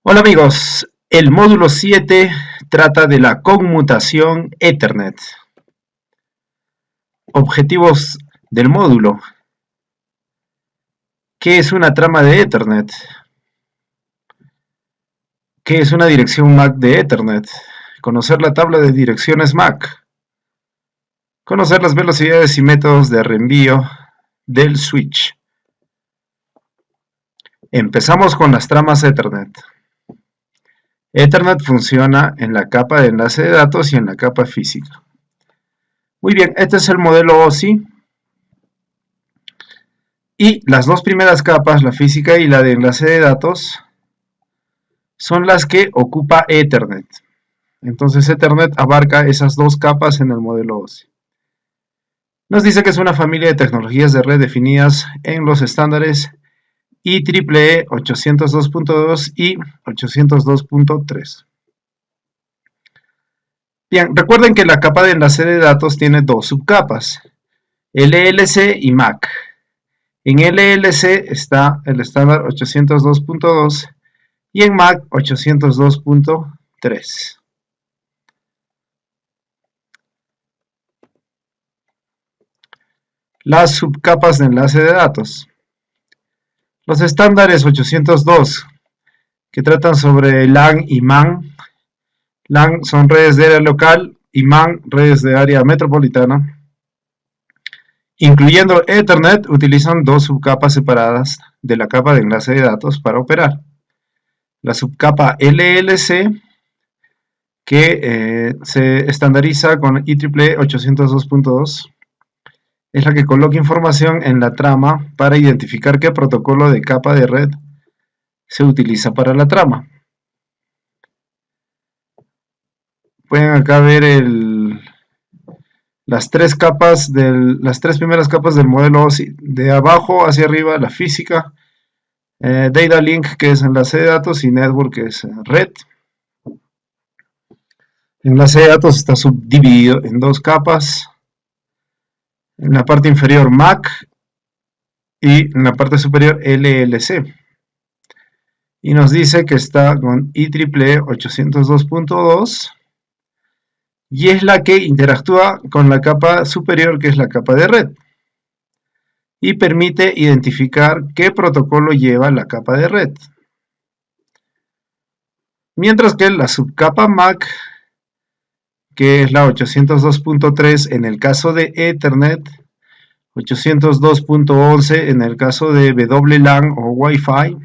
Hola amigos, el módulo 7 trata de la conmutación Ethernet. Objetivos del módulo. ¿Qué es una trama de Ethernet? ¿Qué es una dirección MAC de Ethernet? Conocer la tabla de direcciones MAC. Conocer las velocidades y métodos de reenvío del switch. Empezamos con las tramas Ethernet. Ethernet funciona en la capa de enlace de datos y en la capa física. Muy bien, este es el modelo OSI. Y las dos primeras capas, la física y la de enlace de datos, son las que ocupa Ethernet. Entonces Ethernet abarca esas dos capas en el modelo OSI. Nos dice que es una familia de tecnologías de red definidas en los estándares IEEE 802.2 y 802.3. Bien, recuerden que la capa de enlace de datos tiene dos subcapas, LLC y MAC. En LLC está el estándar 802.2 y en MAC 802.3. Las subcapas de enlace de datos. Los estándares 802 que tratan sobre LAN y MAN. LAN son redes de área local y MAN redes de área metropolitana. Incluyendo Ethernet, utilizan dos subcapas separadas de la capa de enlace de datos para operar. La subcapa LLC, que se estandariza con IEEE 802.2, es la que coloca información en la trama para identificar qué protocolo de capa de red se utiliza para la trama. Pueden acá ver las tres primeras capas del modelo OSI, de abajo hacia arriba la física, Data Link, que es enlace de datos, y Network, que es red. Enlace de datos está subdividido en dos capas. En la parte inferior MAC y en la parte superior LLC. Y nos dice que está con IEEE 802.2 y es la que interactúa con la capa superior, que es la capa de red, y permite identificar qué protocolo lleva la capa de red. Mientras que la subcapa MAC, que es la 802.3 en el caso de Ethernet, 802.11 en el caso de WLAN o Wi-Fi,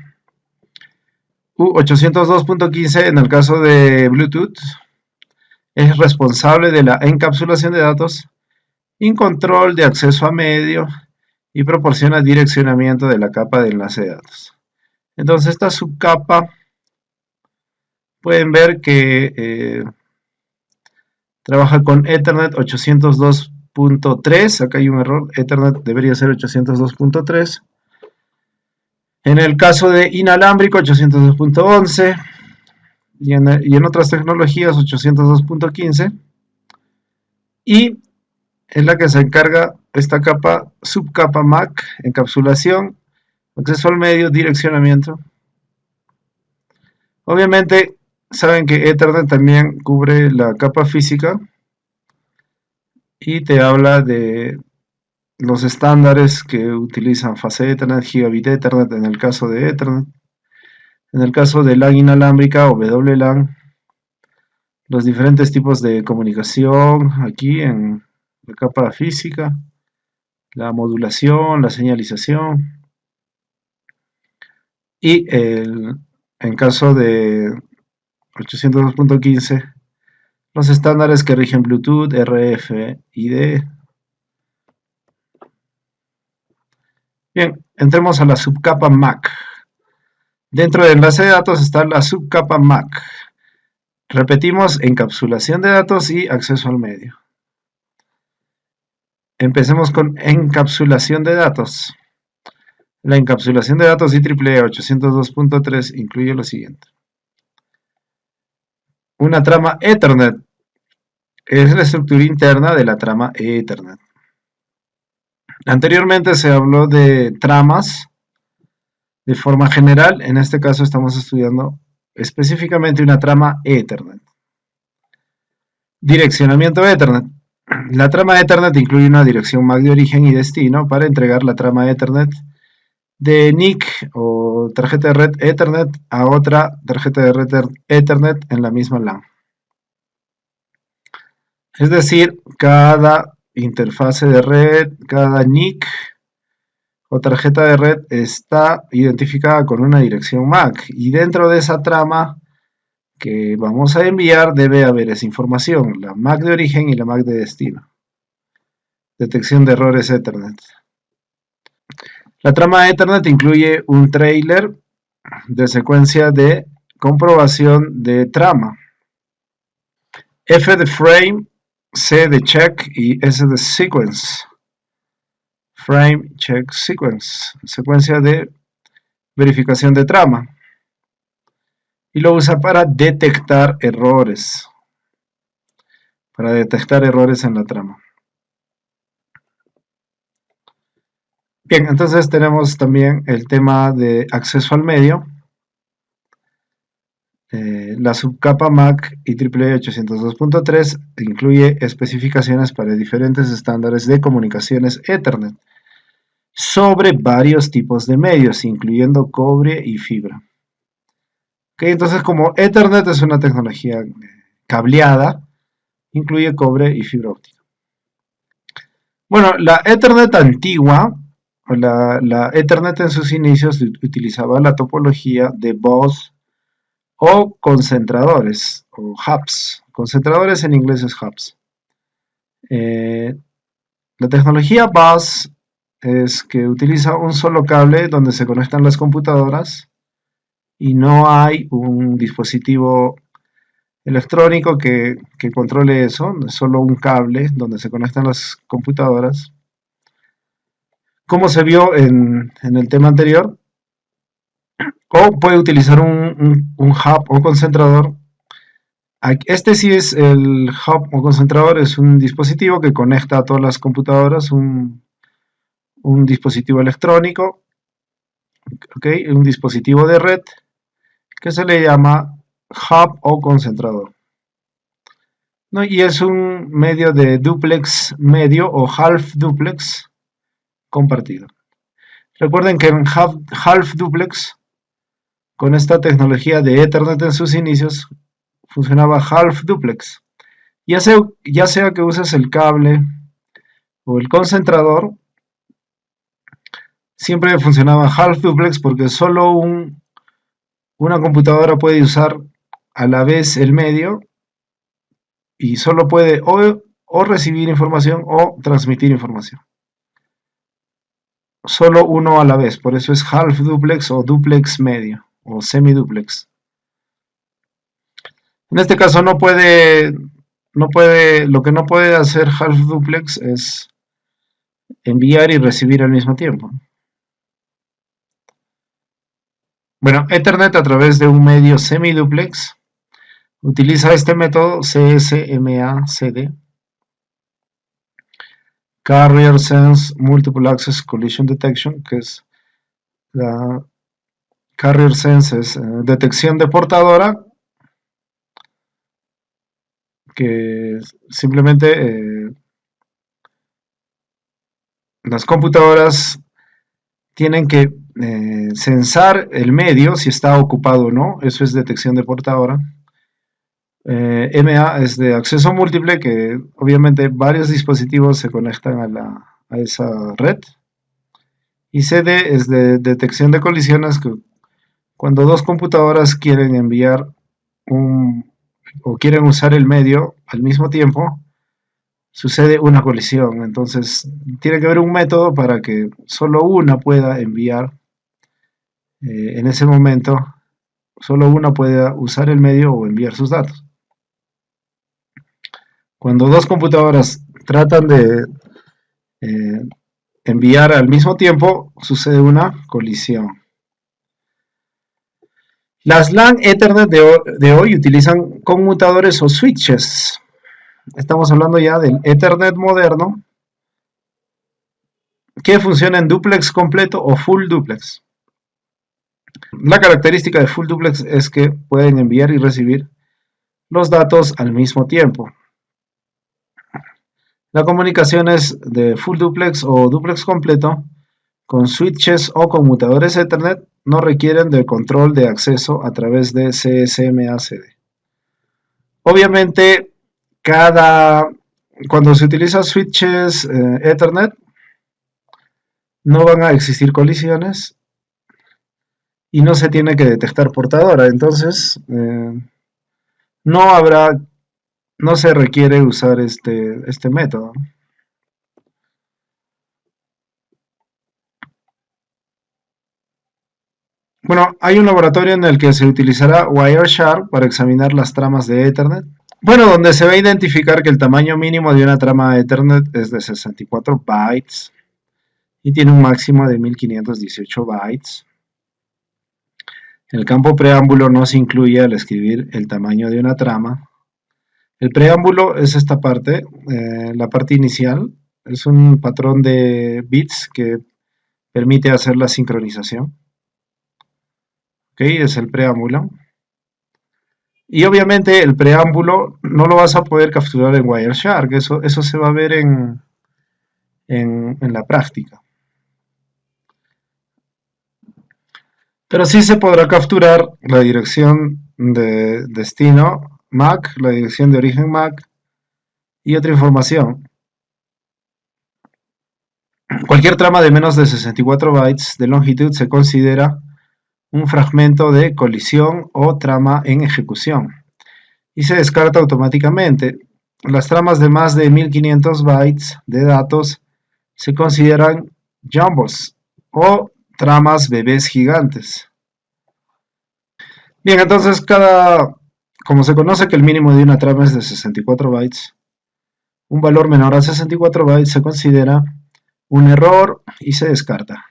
u 802.15 en el caso de Bluetooth, es responsable de la encapsulación de datos y control de acceso a medio y proporciona direccionamiento de la capa de enlace de datos. Entonces esta subcapa, pueden ver que trabaja con Ethernet 802.3, acá hay un error, Ethernet debería ser 802.3. En el caso de inalámbrico 802.11 y en otras tecnologías 802.15, y es la que se encarga esta capa, subcapa MAC, encapsulación, acceso al medio, direccionamiento. Obviamente saben que Ethernet también cubre la capa física y te habla de los estándares que utilizan fase Ethernet, gigabit Ethernet en el caso de Ethernet. En el caso de LAN inalámbrica o WLAN, los diferentes tipos de comunicación aquí en la capa física, la modulación, la señalización, y en caso de 802.15, los estándares que rigen Bluetooth, RFID. Bien, entremos a la subcapa MAC. Dentro del enlace de datos está la subcapa MAC. Repetimos, encapsulación de datos y acceso al medio. Empecemos con encapsulación de datos. La encapsulación de datos IEEE 802.3 incluye lo siguiente. Una trama Ethernet es la estructura interna de la trama Ethernet. Anteriormente se habló de tramas de forma general, en este caso estamos estudiando específicamente una trama Ethernet. Direccionamiento Ethernet. La trama Ethernet incluye una dirección MAC de origen y destino para entregar la trama Ethernet de NIC o tarjeta de red Ethernet a otra tarjeta de red Ethernet en la misma LAN. Es decir, cada interfase de red, cada NIC o tarjeta de red está identificada con una dirección MAC y dentro de esa trama que vamos a enviar debe haber esa información, la MAC de origen y la MAC de destino. Detección de errores Ethernet. La trama Ethernet incluye un trailer de secuencia de comprobación de trama. F de frame, C de check y S de sequence. Frame, check, sequence. Secuencia de verificación de trama. Y lo usa para detectar errores. Para detectar errores en la trama. Bien, entonces tenemos también el tema de acceso al medio. La subcapa MAC IEEE 802.3 incluye especificaciones para diferentes estándares de comunicaciones Ethernet sobre varios tipos de medios, incluyendo cobre y fibra. Okay, entonces, como Ethernet es una tecnología cableada, incluye cobre y fibra óptica. Bueno, la Ethernet antigua, la Ethernet en sus inicios utilizaba la topología de bus o concentradores, o hubs. Concentradores en inglés es hubs. La tecnología bus es que utiliza un solo cable donde se conectan las computadoras y no hay un dispositivo electrónico que controle eso, es solo un cable donde se conectan las computadoras. Como se vio en el tema anterior, o puede utilizar un hub o concentrador. Este sí es el hub o concentrador, es un dispositivo que conecta a todas las computadoras, un dispositivo electrónico, ¿okay? Un dispositivo de red que se le llama hub o concentrador, ¿no? Y es un medio de duplex medio o half duplex compartido. Recuerden que en half duplex, con esta tecnología de Ethernet en sus inicios, funcionaba half duplex. Ya sea que uses el cable o el concentrador, siempre funcionaba half duplex porque solo una computadora puede usar a la vez el medio y solo puede o recibir información o transmitir información. Solo uno a la vez, por eso es half duplex o duplex medio o semiduplex. En este caso lo que no puede hacer half duplex es enviar y recibir al mismo tiempo. Bueno, Ethernet a través de un medio semiduplex utiliza este método CSMA-CD, Carrier Sense Multiple Access Collision Detection, que es la Carrier Sense es detección de portadora, que simplemente las computadoras tienen que censar el medio si está ocupado o no, eso es detección de portadora. MA es de acceso múltiple, que obviamente varios dispositivos se conectan a esa red. Y CD es de detección de colisiones, que cuando dos computadoras quieren enviar o quieren usar el medio al mismo tiempo, sucede una colisión. Entonces tiene que haber un método para que solo una pueda enviar en ese momento, solo una pueda usar el medio o enviar sus datos. Cuando dos computadoras tratan de enviar al mismo tiempo, sucede una colisión. Las LAN Ethernet de hoy utilizan conmutadores o switches. Estamos hablando ya del Ethernet moderno, que funciona en duplex completo o full duplex. La característica de Full Duplex es que pueden enviar y recibir los datos al mismo tiempo. La comunicación es de Full Duplex o Duplex completo con switches o conmutadores Ethernet, no requieren del control de acceso a través de CSMACD. Obviamente, cuando se utiliza switches Ethernet, no van a existir colisiones y no se tiene que detectar portadora. Entonces, no se requiere usar este método. Bueno, hay un laboratorio en el que se utilizará Wireshark para examinar las tramas de Ethernet. Bueno, donde se va a identificar que el tamaño mínimo de una trama Ethernet es de 64 bytes y tiene un máximo de 1518 bytes. El campo preámbulo no se incluye al escribir el tamaño de una trama. El preámbulo es esta parte, la parte inicial, es un patrón de bits que permite hacer la sincronización. Ok, es el preámbulo. Y obviamente el preámbulo no lo vas a poder capturar en Wireshark, eso se va a ver en la práctica. Pero sí se podrá capturar la dirección de destino MAC, la dirección de origen MAC y otra información. Cualquier trama de menos de 64 bytes de longitud se considera un fragmento de colisión o trama en ejecución y se descarta automáticamente. Las tramas de más de 1500 bytes de datos se consideran jumbos o tramas bebés gigantes. Bien, entonces como se conoce que el mínimo de una trama es de 64 bytes, un valor menor a 64 bytes se considera un error y se descarta.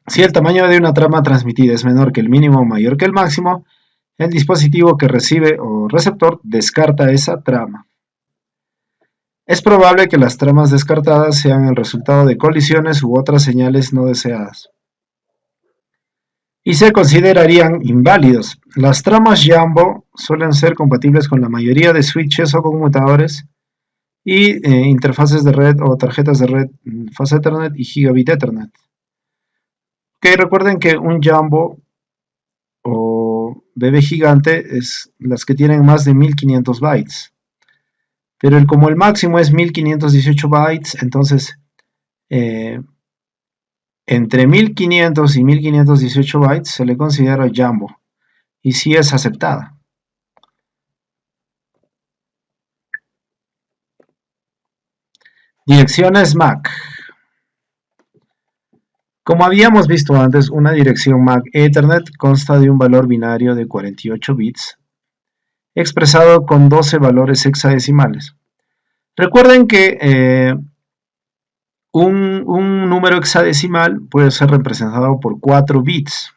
Si el tamaño de una trama transmitida es menor que el mínimo o mayor que el máximo, el dispositivo que recibe o receptor descarta esa trama. Es probable que las tramas descartadas sean el resultado de colisiones u otras señales no deseadas y se considerarían inválidos. Las tramas Jumbo suelen ser compatibles con la mayoría de switches o conmutadores y interfaces de red o tarjetas de red Fast Ethernet y Gigabit Ethernet. Okay, recuerden que un Jumbo o bebé gigante es las que tienen más de 1500 bytes. Pero como el máximo es 1518 bytes, entonces entre 1500 y 1518 bytes se le considera Jumbo y sí es aceptada. Direcciones MAC. Como habíamos visto antes, una dirección MAC Ethernet consta de un valor binario de 48 bits expresado con 12 valores hexadecimales. Recuerden que un número hexadecimal puede ser representado por 4 bits.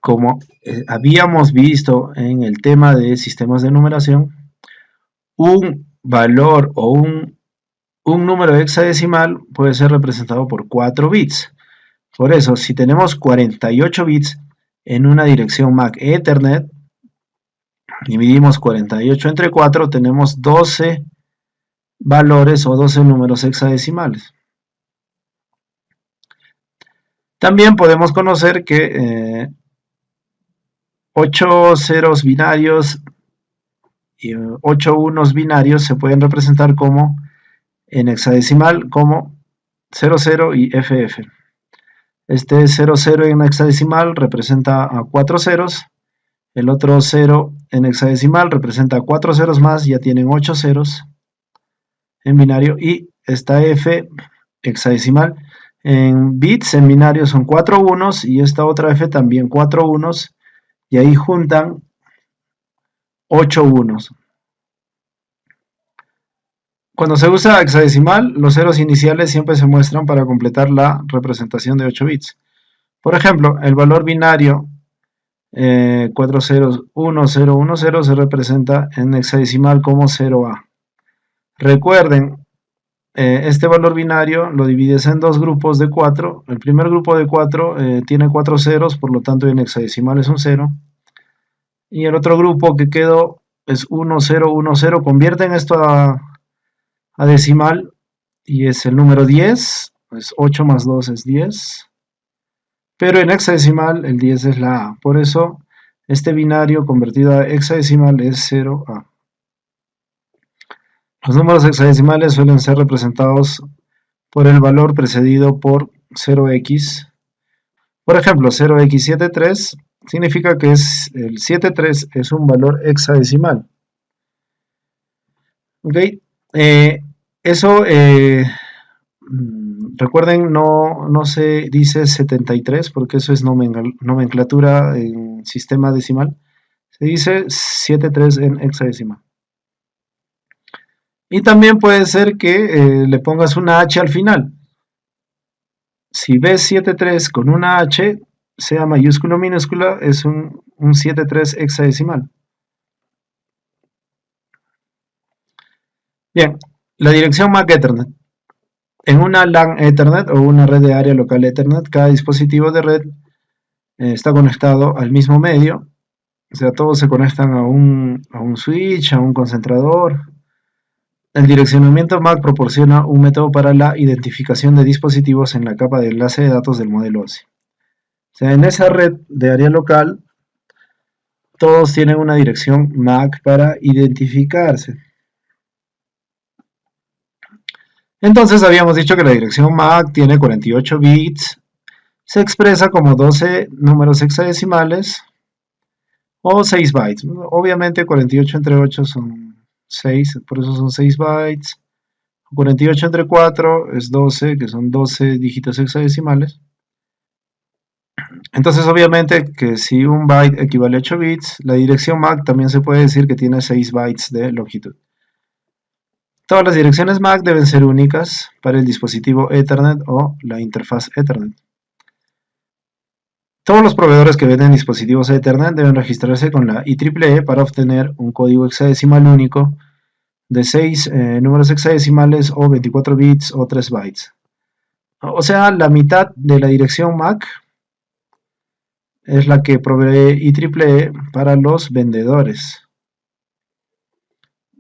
Como habíamos visto en el tema de sistemas de numeración, un valor o un número hexadecimal puede ser representado por 4 bits. Por eso, si tenemos 48 bits en una dirección MAC Ethernet, dividimos 48 entre 4, tenemos 12 valores o 12 números hexadecimales. También podemos conocer que 8 ceros binarios y 8 unos binarios se pueden representar como en hexadecimal como 00 y FF. Este 00 en hexadecimal representa a 4 ceros, el otro 0 en hexadecimal representa 4 ceros más, ya tienen 8 ceros en binario, y esta F hexadecimal en bits en binario son 4 unos y esta otra F también 4 unos, y ahí juntan 8 unos. Cuando se usa hexadecimal, los ceros iniciales siempre se muestran para completar la representación de 8 bits. Por ejemplo, el valor binario 4 ceros 1 0 1 0 se representa en hexadecimal como 0A. Recuerden, este valor binario lo divides en dos grupos de 4. El primer grupo de 4 tiene 4 ceros, por lo tanto en hexadecimal es un 0. Y el otro grupo que quedó es 1, 0, 1, 0. Convierten esto a decimal y es el número 10. Pues 8 más 2 es 10. Pero en hexadecimal el 10 es la A. Por eso este binario convertido a hexadecimal es 0A. Los números hexadecimales suelen ser representados por el valor precedido por 0x. Por ejemplo, 0x73 significa que el 73 es un valor hexadecimal. ¿Ok? Eso, recuerden, no se dice 73 porque eso es nomenclatura en sistema decimal. Se dice 73 en hexadecimal. Y también puede ser que le pongas una H al final. Si ves 73 con una H, sea mayúscula o minúscula, es un 73 hexadecimal. Bien, la dirección MAC Ethernet. En una LAN Ethernet o una red de área local Ethernet, cada dispositivo de red está conectado al mismo medio. O sea, todos se conectan a un switch, a un concentrador. El direccionamiento MAC proporciona un método para la identificación de dispositivos en la capa de enlace de datos del modelo OSI. O sea, en esa red de área local, todos tienen una dirección MAC para identificarse. Entonces habíamos dicho que la dirección MAC tiene 48 bits, se expresa como 12 números hexadecimales o 6 bytes. Obviamente 48 entre 8 son 6, por eso son 6 bytes. 48 entre 4 es 12, que son 12 dígitos hexadecimales. Entonces obviamente que si un byte equivale a 8 bits, la dirección MAC también se puede decir que tiene 6 bytes de longitud. Todas las direcciones MAC deben ser únicas para el dispositivo Ethernet o la interfaz Ethernet. Todos los proveedores que venden dispositivos Ethernet deben registrarse con la IEEE para obtener un código hexadecimal único de 6 números hexadecimales o 24 bits o 3 bytes. O sea, la mitad de la dirección MAC es la que provee IEEE para los vendedores.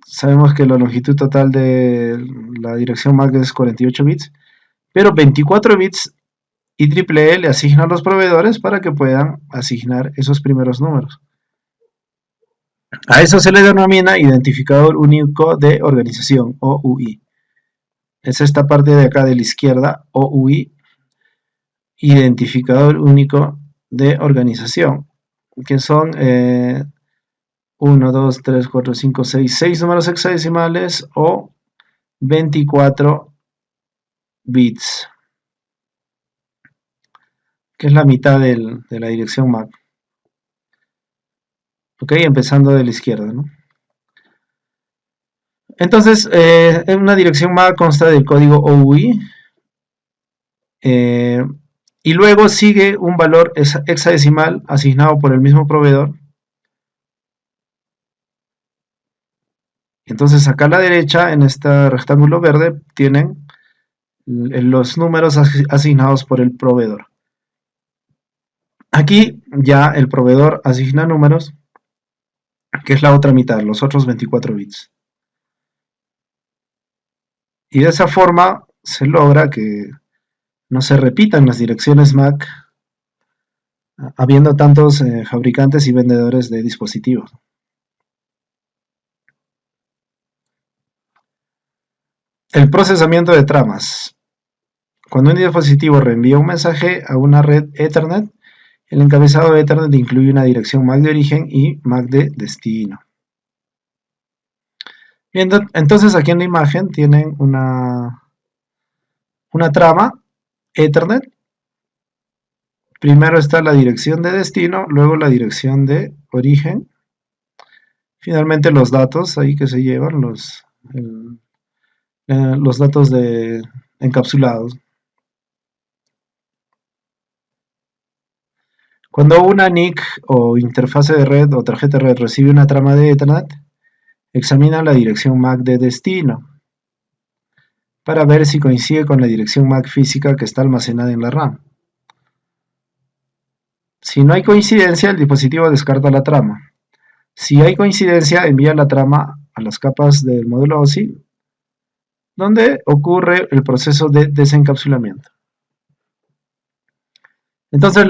Sabemos que la longitud total de la dirección MAC es 48 bits, pero 24 bits IEEE le asigna a los proveedores para que puedan asignar esos primeros números. A eso se le denomina identificador único de organización, OUI. Es esta parte de acá de la izquierda, OUI, identificador único de organización, que son 1, 2, 3, 4, 5, 6 números hexadecimales o 24 bits, que es la mitad de la dirección MAC. Ok, empezando de la izquierda, ¿no? Entonces, una dirección MAC consta del código OUI y luego sigue un valor hexadecimal asignado por el mismo proveedor. Entonces acá a la derecha, en este rectángulo verde, tienen los números asignados por el proveedor. Aquí ya el proveedor asigna números, que es la otra mitad, los otros 24 bits. Y de esa forma se logra que no se repitan las direcciones MAC, habiendo tantos fabricantes y vendedores de dispositivos. El procesamiento de tramas. Cuando un dispositivo reenvía un mensaje a una red Ethernet, el encabezado de Ethernet incluye una dirección MAC de origen y MAC de destino. Bien, entonces aquí en la imagen tienen una trama Ethernet. Primero está la dirección de destino, luego la dirección de origen. Finalmente los datos ahí que se llevan, los datos encapsulados. Cuando una NIC o interfase de red o tarjeta de red recibe una trama de Ethernet, examina la dirección MAC de destino. para ver si coincide con la dirección MAC física que está almacenada en la RAM. Si no hay coincidencia, el dispositivo descarta la trama. Si hay coincidencia, envía la trama a las capas del modelo OSI, donde ocurre el proceso de desencapsulamiento. Entonces,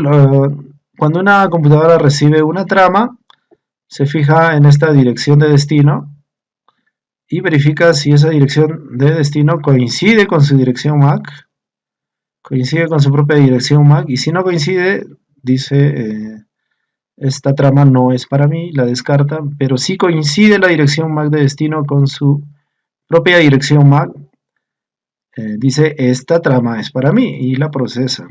cuando una computadora recibe una trama, se fija en esta dirección de destino y verifica si esa dirección de destino coincide con su dirección MAC, coincide con su propia dirección MAC, y si no coincide, dice, esta trama no es para mí, la descarta, pero si coincide la dirección MAC de destino con su propia dirección MAC, dice, esta trama es para mí, y la procesa.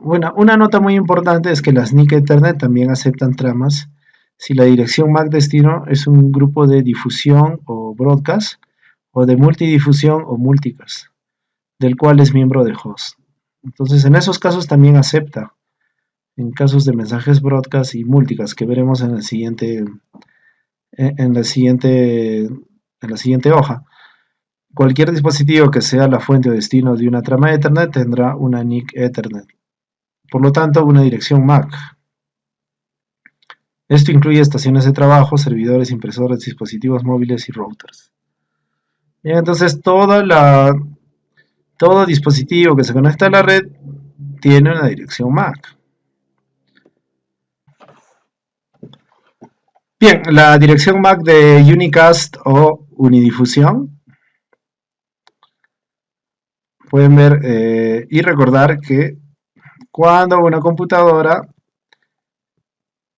Bueno, una nota muy importante es que las NIC Ethernet también aceptan tramas si la dirección MAC destino es un grupo de difusión o broadcast, o de multidifusión o multicast, del cual es miembro de host. Entonces, en esos casos también acepta, en casos de mensajes broadcast y multicast, que veremos en la siguiente hoja. Cualquier dispositivo que sea la fuente o destino de una trama Ethernet tendrá una NIC Ethernet. Por lo tanto, una dirección MAC. Esto incluye estaciones de trabajo, servidores, impresoras, dispositivos móviles y routers. Bien, entonces todo dispositivo que se conecta a la red tiene una dirección MAC. Bien, la dirección MAC de unicast o unidifusión. Pueden ver y recordar que cuando una computadora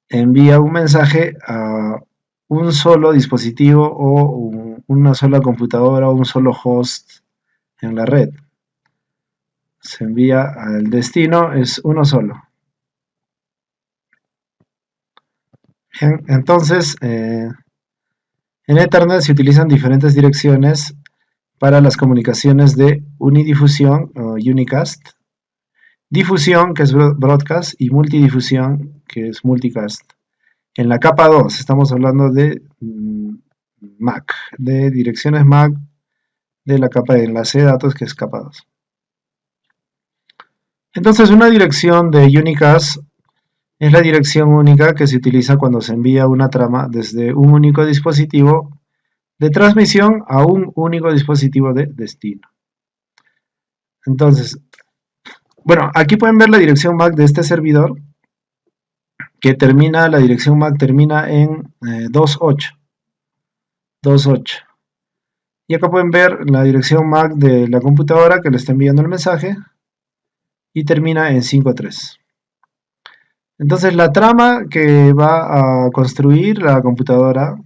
envía un mensaje a un solo dispositivo o una sola computadora o un solo host en la red, se envía al destino, es uno solo. Entonces, en Ethernet se utilizan diferentes direcciones para las comunicaciones de unidifusión o unicast, difusión, que es broadcast, y multidifusión, que es multicast. En la capa 2 estamos hablando de MAC, de direcciones MAC de la capa de enlace de datos, que es capa 2. Entonces, una dirección de unicast es la dirección única que se utiliza cuando se envía una trama desde un único dispositivo de transmisión a un único dispositivo de destino. Entonces, bueno, aquí pueden ver la dirección MAC de este servidor, que termina, la dirección MAC termina en 28. Y acá pueden ver la dirección MAC de la computadora que le está enviando el mensaje y termina en 53. Entonces la trama que va a construir la computadora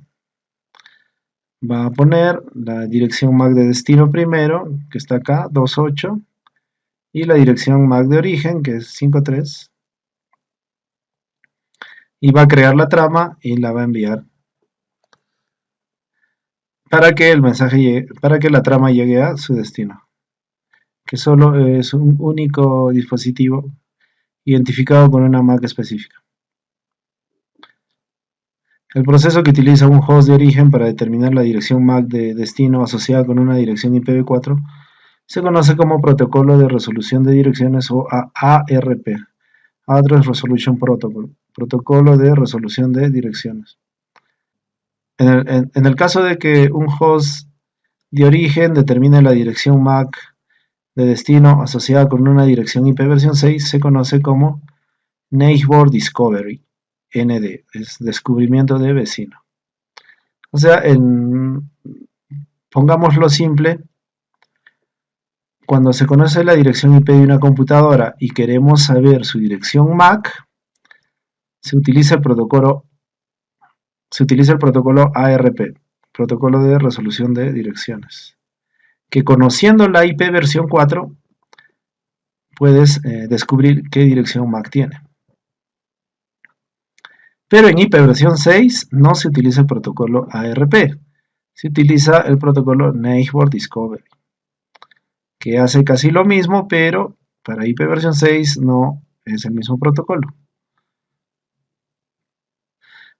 va a poner la dirección MAC de destino primero, que está acá, 28, y la dirección MAC de origen, que es 53, y va a crear la trama y la va a enviar para que el mensaje llegue, para que la trama llegue a su destino, que solo es un único dispositivo identificado con una MAC específica. El proceso que utiliza un host de origen para determinar la dirección MAC de destino asociada con una dirección IPv4 se conoce como protocolo de resolución de direcciones o ARP, Address Resolution Protocol, protocolo de resolución de direcciones. En el caso de que un host de origen determine la dirección MAC de destino asociada con una dirección IP versión 6, se conoce como Neighbor Discovery, ND, es descubrimiento de vecino. O sea, pongámoslo simple, cuando se conoce la dirección IP de una computadora y queremos saber su dirección MAC, se utiliza el protocolo ARP, protocolo de resolución de direcciones, que conociendo la IP versión 4 puedes descubrir qué dirección MAC tiene. Pero en IP versión 6 no se utiliza el protocolo ARP, se utiliza el protocolo Neighbor Discovery, que hace casi lo mismo, pero para IP versión 6 no es el mismo protocolo.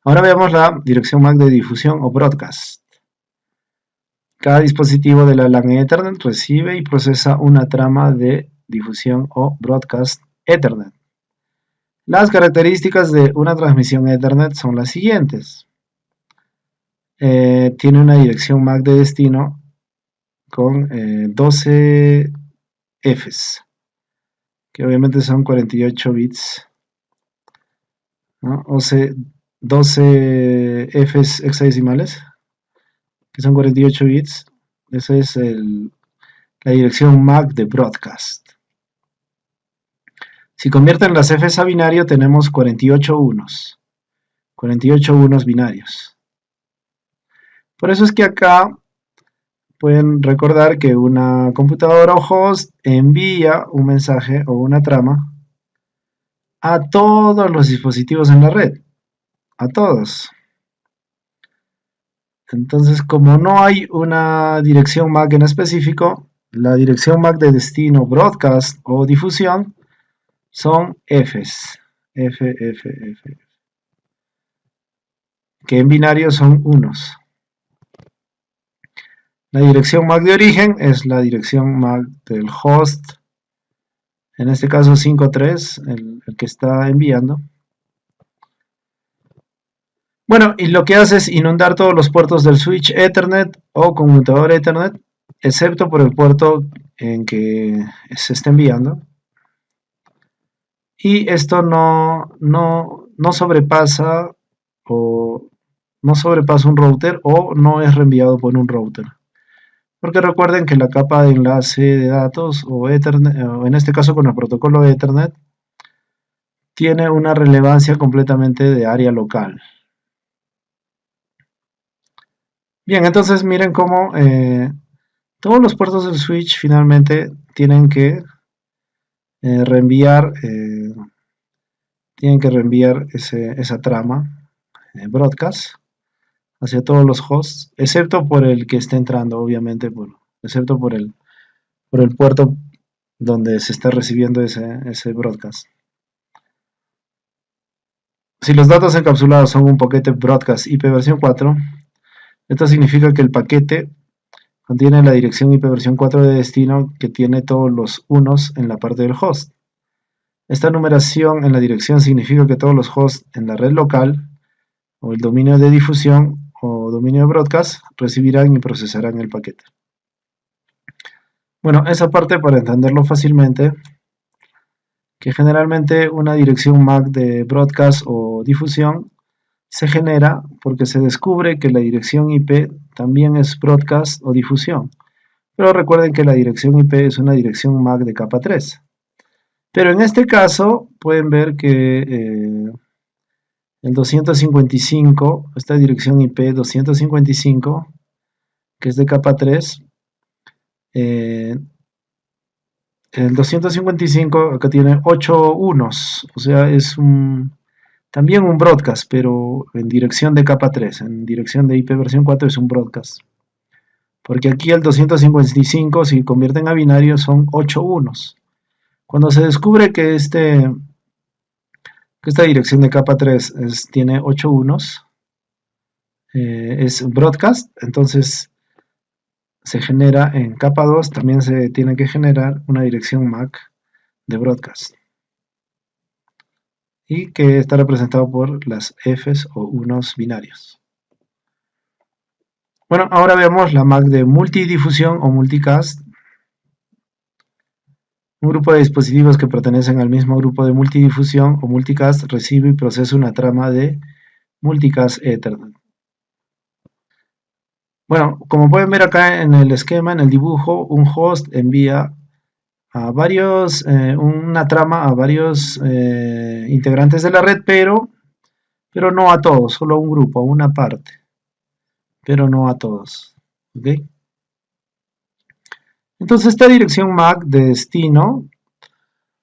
Ahora veamos la dirección MAC de difusión o broadcast. Cada dispositivo de la LAN Ethernet recibe y procesa una trama de difusión o broadcast Ethernet. Las características de una transmisión Ethernet son las siguientes. Tiene una dirección MAC de destino con 12 Fs, que obviamente son 48 bits, ¿no? O sea, 12 Fs hexadecimales, que son 48 bits. Esa es la dirección MAC de broadcast. Si convierten las Fs a binario, tenemos 48 unos. 48 unos binarios. Por eso es que acá pueden recordar que una computadora o host envía un mensaje o una trama a todos los dispositivos en la red. A todos. Entonces, como no hay una dirección MAC en específico, la dirección MAC de destino, broadcast o difusión son Fs. F, que en binario son unos. La dirección MAC de origen es la dirección MAC del host, en este caso 5.3, el que está enviando. Bueno, y lo que hace es inundar todos los puertos del switch Ethernet o conmutador Ethernet, excepto por el puerto en que se está enviando. Y esto no sobrepasa un router o no es reenviado por un router. Porque recuerden que la capa de enlace de datos o Ethernet, o en este caso con el protocolo de Ethernet, tiene una relevancia completamente de área local. Bien, entonces miren cómo todos los puertos del switch finalmente tienen que reenviar esa trama broadcast hacia todos los hosts, excepto por el que esté entrando, obviamente, excepto por el puerto donde se está recibiendo ese broadcast. Si los datos encapsulados son un paquete broadcast IP versión 4, esto significa que el paquete contiene la dirección IP versión 4 de destino que tiene todos los unos en la parte del host. Esta numeración en la dirección significa que todos los hosts en la red local o el dominio de difusión o dominio de broadcast recibirán y procesarán el paquete. Bueno, esa parte para entenderlo fácilmente, que generalmente una dirección MAC de broadcast o difusión se genera porque se descubre que la dirección IP también es broadcast o difusión. Pero recuerden que la dirección IP es una dirección MAC de capa 3. Pero en este caso pueden ver que el 255, esta dirección IP 255, que es de capa 3, el 255 acá tiene 8 unos, o sea, es también un broadcast, pero en dirección de capa 3, en dirección de IP versión 4 es un broadcast. Porque aquí el 255, si convierten a binario, son 8 unos. Cuando se descubre que esta dirección de capa 3 tiene 8 unos, es broadcast, entonces se genera en capa 2, también se tiene que generar una dirección MAC de broadcast. Y que está representado por las Fs o unos binarios. Bueno, ahora vemos la MAC de multidifusión o multicast. Un grupo de dispositivos que pertenecen al mismo grupo de multidifusión o multicast recibe y procesa una trama de multicast Ethernet. Bueno, como pueden ver acá en el esquema, en el dibujo, un host envía a una trama a varios integrantes de la red, pero no a todos, solo a un grupo, a una parte, pero no a todos. ¿Okay? Entonces esta dirección MAC de destino,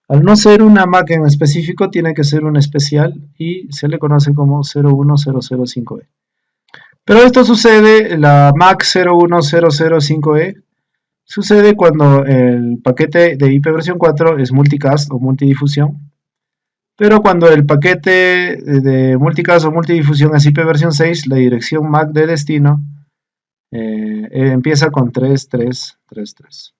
al no ser una MAC en específico, tiene que ser un especial y se le conoce como 01005E. Pero esto sucede, la MAC 01005E, sucede cuando el paquete de IP versión 4 es multicast o multidifusión, pero cuando el paquete de multicast o multidifusión es IP versión 6, la dirección MAC de destino empieza con 3, 3, 3, 3.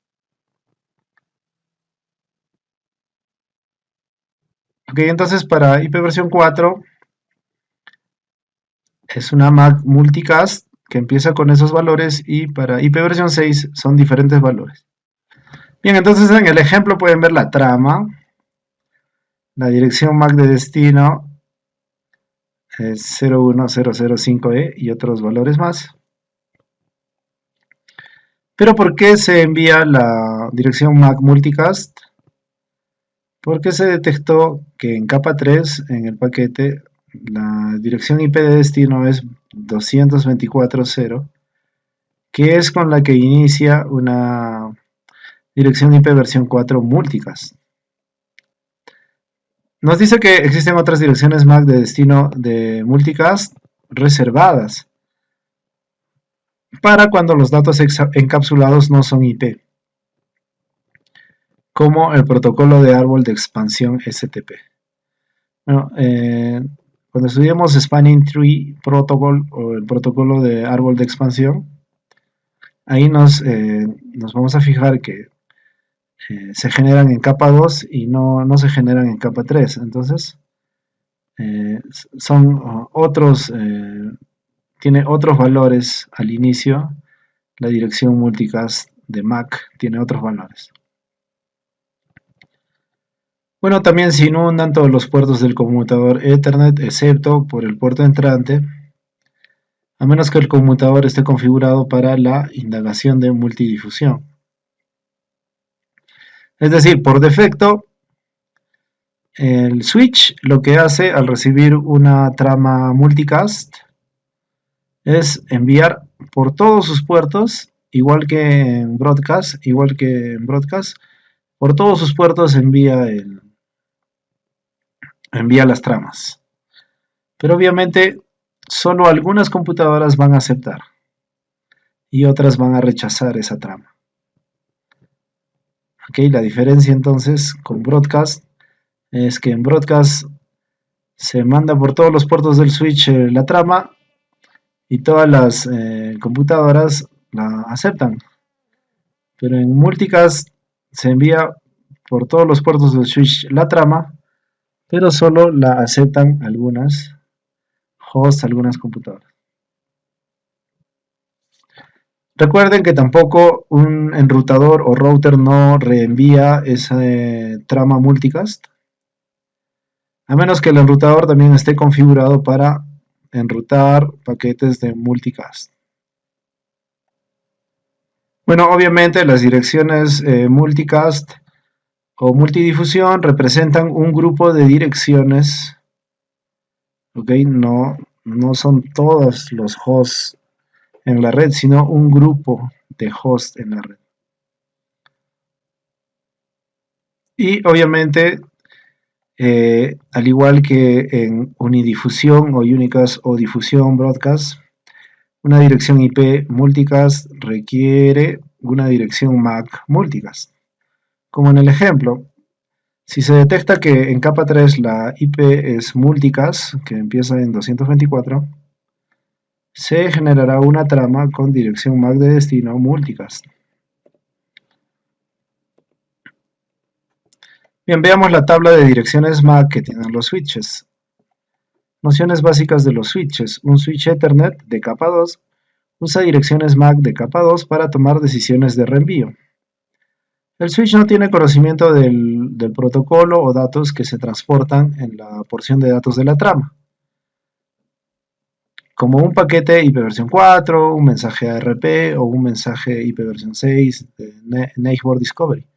Ok, entonces para IP versión 4 es una Mac multicast que empieza con esos valores, y para IP versión 6 son diferentes valores. Bien, entonces en el ejemplo pueden ver la trama, la dirección MAC de destino es 01005E y otros valores más. Pero ¿por qué se envía la dirección MAC multicast? Porque se detectó que en capa 3, en el paquete, la dirección IP de destino es 224.0, que es con la que inicia una dirección IP versión 4 multicast. Nos dice que existen otras direcciones MAC de destino de multicast reservadas para cuando los datos encapsulados no son IP, como el protocolo de árbol de expansión STP. Bueno, cuando estudiamos Spanning Tree Protocol o el protocolo de árbol de expansión, ahí nos vamos a fijar que se generan en capa 2 y no se generan en capa 3. Entonces, son otros, tiene otros valores al inicio. La dirección multicast de MAC tiene otros valores. Bueno, también se inundan todos los puertos del conmutador Ethernet, excepto por el puerto entrante, a menos que el conmutador esté configurado para la indagación de multidifusión. Es decir, por defecto, el switch lo que hace al recibir una trama multicast es enviar por todos sus puertos, igual que en broadcast, por todos sus puertos envía las tramas. Pero obviamente solo algunas computadoras van a aceptar y otras van a rechazar esa trama. Ok, la diferencia entonces con broadcast es que en broadcast se manda por todos los puertos del switch la trama y todas las computadoras la aceptan. Pero en multicast se envía por todos los puertos del switch la trama, pero solo la aceptan algunas hosts, algunas computadoras. Recuerden que tampoco un enrutador o router no reenvía esa trama multicast, a menos que el enrutador también esté configurado para enrutar paquetes de multicast. Bueno, obviamente las direcciones multicast o multidifusión representan un grupo de direcciones, ¿ok? No son todos los hosts en la red, sino un grupo de hosts en la red. Y obviamente, al igual que en unidifusión o unicast o difusión broadcast, una dirección IP multicast requiere una dirección MAC multicast. Como en el ejemplo, si se detecta que en capa 3 la IP es multicast, que empieza en 224, se generará una trama con dirección MAC de destino multicast. Bien, veamos la tabla de direcciones MAC que tienen los switches. Nociones básicas de los switches. Un switch Ethernet de capa 2 usa direcciones MAC de capa 2 para tomar decisiones de reenvío. El switch no tiene conocimiento del protocolo o datos que se transportan en la porción de datos de la trama, como un paquete IP versión 4, un mensaje ARP o un mensaje IP versión 6 de Neighbor Discovery.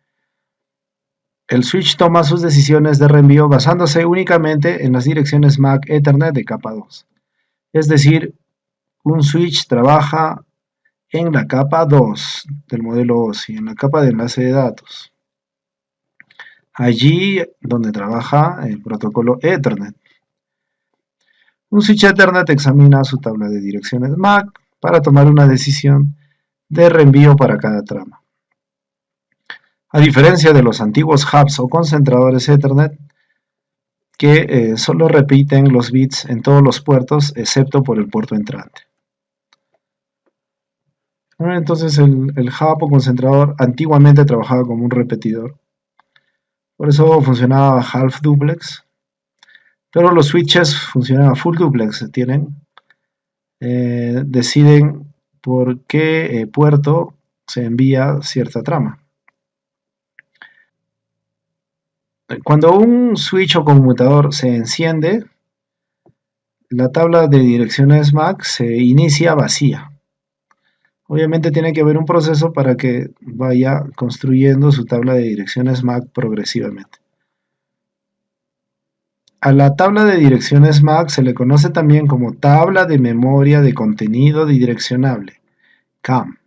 El switch toma sus decisiones de reenvío basándose únicamente en las direcciones MAC Ethernet de capa 2. Es decir, un switch trabaja en la capa 2 del modelo OSI, en la capa de enlace de datos. Allí donde trabaja el protocolo Ethernet. Un switch Ethernet examina su tabla de direcciones MAC para tomar una decisión de reenvío para cada trama. A diferencia de los antiguos hubs o concentradores Ethernet, que solo repiten los bits en todos los puertos excepto por el puerto entrante. Entonces el hub o concentrador antiguamente trabajaba como un repetidor. Por eso funcionaba half duplex. Pero los switches funcionan a full duplex. Deciden por qué puerto se envía cierta trama. Cuando un switch o conmutador se enciende, la tabla de direcciones MAC se inicia vacía. Obviamente tiene que haber un proceso para que vaya construyendo su tabla de direcciones MAC progresivamente. A la tabla de direcciones MAC se le conoce también como tabla de memoria de contenido direccionable, CAM.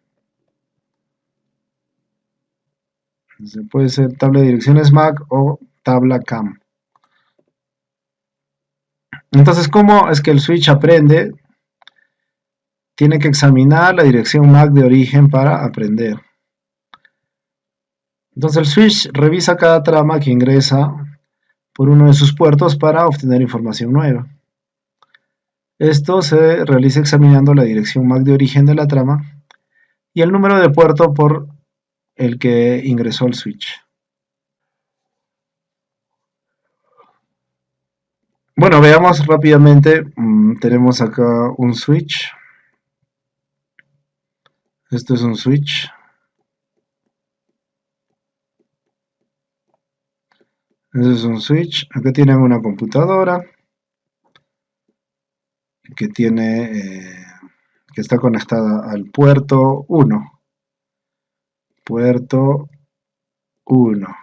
Entonces puede ser tabla de direcciones MAC o tabla CAM. Entonces, ¿cómo es que el switch aprende? Tiene que examinar la dirección MAC de origen para aprender. Entonces el switch revisa cada trama que ingresa por uno de sus puertos para obtener información nueva. Esto se realiza examinando la dirección MAC de origen de la trama y el número de puerto por el que ingresó el switch. Bueno, veamos rápidamente. Tenemos acá un switch. Esto es un switch. Este es un switch. Acá tienen una computadora que está conectada al puerto 1. Puerto 1.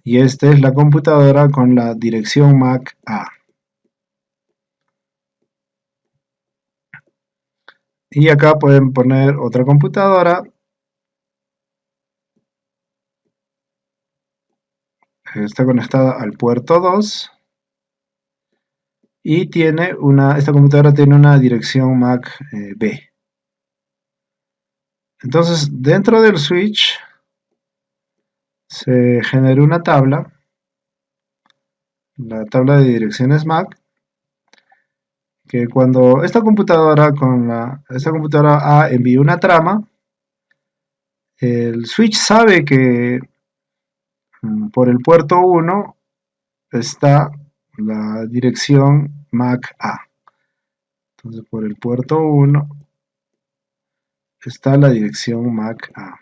Y esta es la computadora con la dirección MAC A. Y acá pueden poner otra computadora. Está conectada al puerto 2. Y esta computadora tiene una dirección MAC B. Entonces, dentro del switch se generó una tabla, la tabla de direcciones MAC, que cuando esta computadora A envía una trama, el switch sabe que por el puerto 1 está la dirección MAC A. Entonces por el puerto 1 está la dirección MAC A.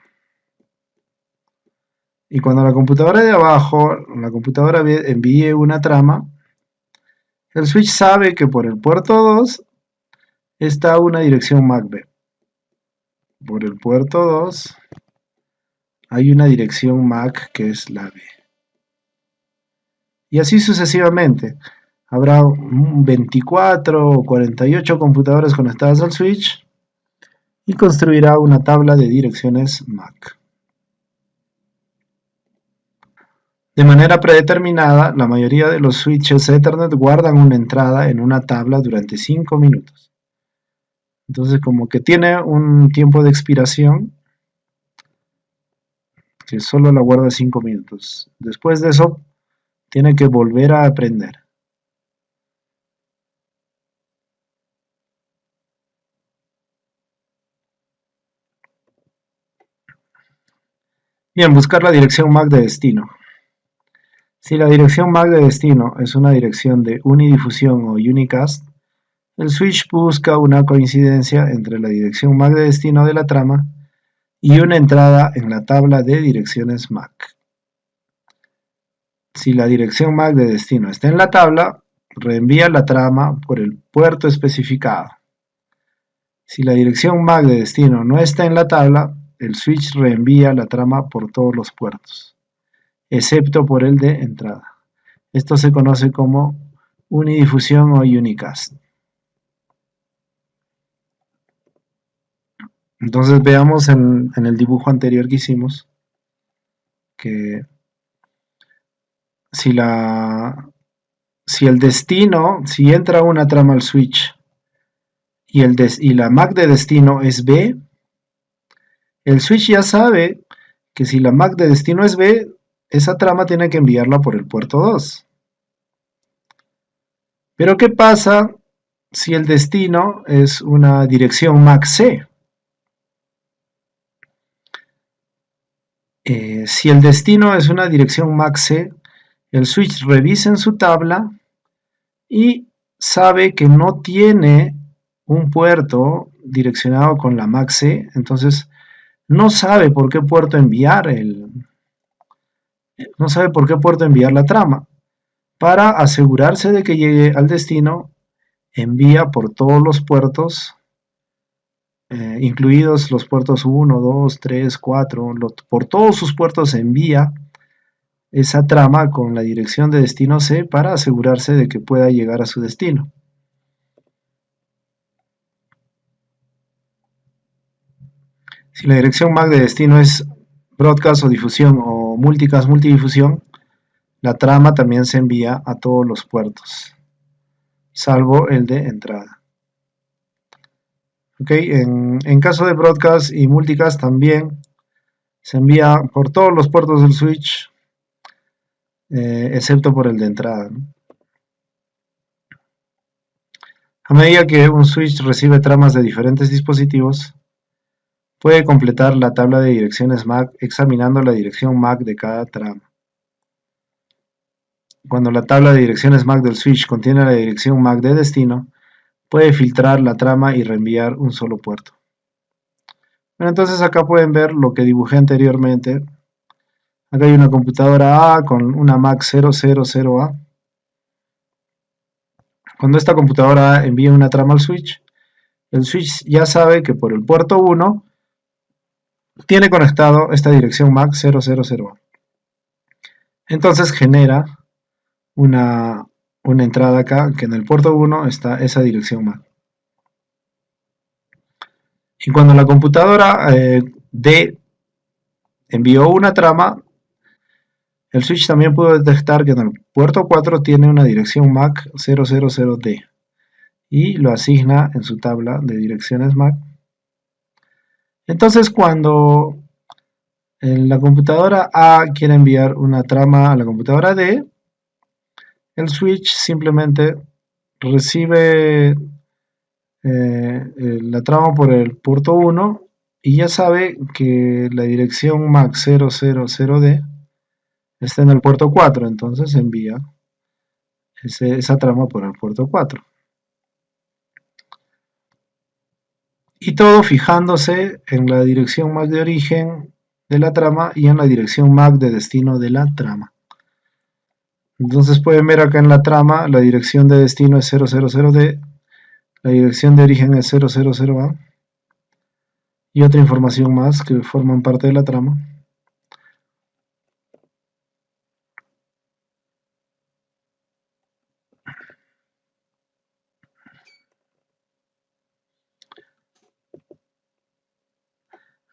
Y cuando la computadora de abajo, la computadora envíe una trama, el switch sabe que por el puerto 2 está una dirección MAC B. Por el puerto 2 hay una dirección MAC que es la B. Y así sucesivamente. Habrá 24 o 48 computadoras conectadas al switch y construirá una tabla de direcciones MAC. De manera predeterminada, la mayoría de los switches Ethernet guardan una entrada en una tabla durante 5 minutos. Entonces, como que tiene un tiempo de expiración que solo la guarda 5 minutos. Después de eso, tiene que volver a aprender. Bien, buscar la dirección MAC de destino. Si la dirección MAC de destino es una dirección de unidifusión o unicast, el switch busca una coincidencia entre la dirección MAC de destino de la trama y una entrada en la tabla de direcciones MAC. Si la dirección MAC de destino está en la tabla, reenvía la trama por el puerto especificado. Si la dirección MAC de destino no está en la tabla, el switch reenvía la trama por todos los puertos, excepto por el de entrada. Esto se conoce como unidifusión o unicast. Entonces veamos en el dibujo anterior que hicimos que si entra una trama al switch y la MAC de destino es B, el switch ya sabe que si la MAC de destino es B, esa trama tiene que enviarla por el puerto 2. Pero ¿qué pasa si el destino es una dirección MAC-C. Si el destino es una dirección MAC-C, el switch revisa en su tabla y sabe que no tiene un puerto direccionado con la MAC-C, entonces no sabe por qué puerto enviar la trama. Para asegurarse de que llegue al destino, envía por todos los puertos, incluidos los puertos 1, 2, 3, 4, por todos sus puertos envía esa trama con la dirección de destino C para asegurarse de que pueda llegar a su destino. Si la dirección MAC de destino es broadcast o difusión o multicast multidifusión, la trama también se envía a todos los puertos, salvo el de entrada. Okay, en caso de broadcast y multicast también se envía por todos los puertos del switch, excepto por el de entrada, ¿no? A medida que un switch recibe tramas de diferentes dispositivos, puede completar la tabla de direcciones MAC examinando la dirección MAC de cada trama. Cuando la tabla de direcciones MAC del switch contiene la dirección MAC de destino, puede filtrar la trama y reenviar un solo puerto. Bueno, entonces acá pueden ver lo que dibujé anteriormente. Acá hay una computadora A con una MAC 000A. Cuando esta computadora A envía una trama al switch, el switch ya sabe que por el puerto 1 tiene conectado esta dirección MAC 000A. Entonces genera una entrada acá, que en el puerto 1 está esa dirección MAC. Y cuando la computadora D envió una trama, el switch también pudo detectar que en el puerto 4 tiene una dirección MAC 000D y lo asigna en su tabla de direcciones MAC. Entonces cuando la computadora A quiere enviar una trama a la computadora D, el switch simplemente recibe la trama por el puerto 1 y ya sabe que la dirección MAC 000D está en el puerto 4, entonces envía esa trama por el puerto 4. Y todo fijándose en la dirección MAC de origen de la trama y en la dirección MAC de destino de la trama. Entonces pueden ver acá en la trama, la dirección de destino es 000D, la dirección de origen es 000A y otra información más que forman parte de la trama.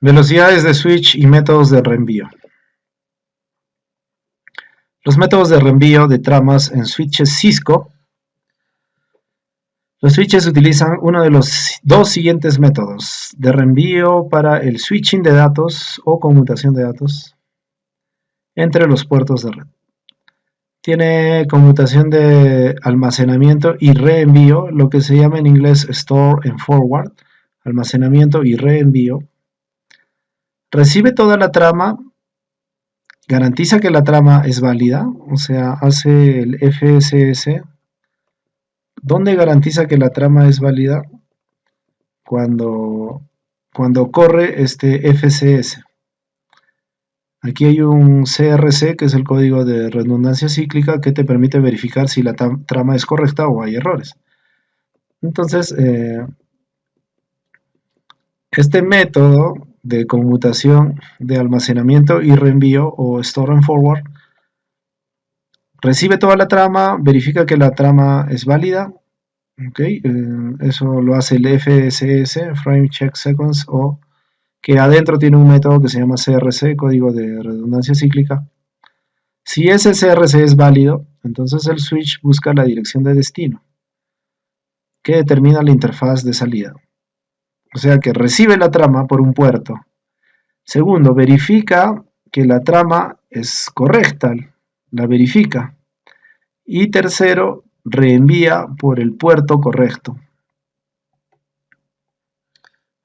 Velocidades de switch y métodos de reenvío. Los métodos de reenvío de tramas en switches Cisco. Los switches utilizan uno de los dos siguientes métodos de reenvío para el switching de datos o conmutación de datos entre los puertos de red. Tiene conmutación de almacenamiento y reenvío, lo que se llama en inglés store and forward, almacenamiento y reenvío. Recibe toda la trama, garantiza que la trama es válida, o sea, hace el FSS. ¿Dónde garantiza que la trama es válida? Cuando corre este FSS. Aquí hay un CRC, que es el código de redundancia cíclica, que te permite verificar si la trama es correcta o hay errores. Entonces, este método de conmutación de almacenamiento y reenvío, o store and forward, recibe toda la trama, verifica que la trama es válida, ¿okay? Eso lo hace el FSS, Frame Check Sequence, o que adentro tiene un método que se llama CRC, código de redundancia cíclica. Si ese CRC es válido, entonces el switch busca la dirección de destino, que determina la interfaz de salida. O sea que recibe la trama por un puerto. Segundo, verifica que la trama es correcta, la verifica. Y tercero, reenvía por el puerto correcto.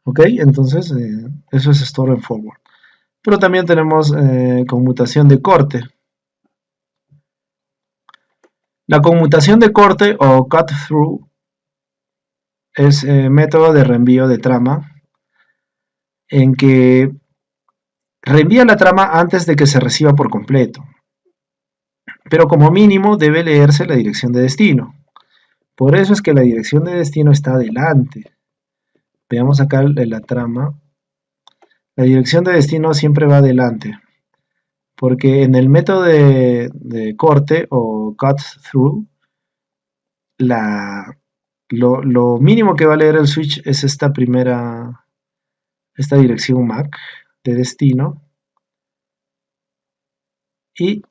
¿Ok? Entonces, eso es store and forward. Pero también tenemos conmutación de corte. La conmutación de corte o cut through es método de reenvío de trama en que reenvía la trama antes de que se reciba por completo, pero como mínimo debe leerse la dirección de destino. Por eso es que la dirección de destino está adelante. Veamos acá la trama. La dirección de destino siempre va adelante, porque en el método de corte o cut through, lo mínimo que va a leer el switch es esta dirección MAC de destino, y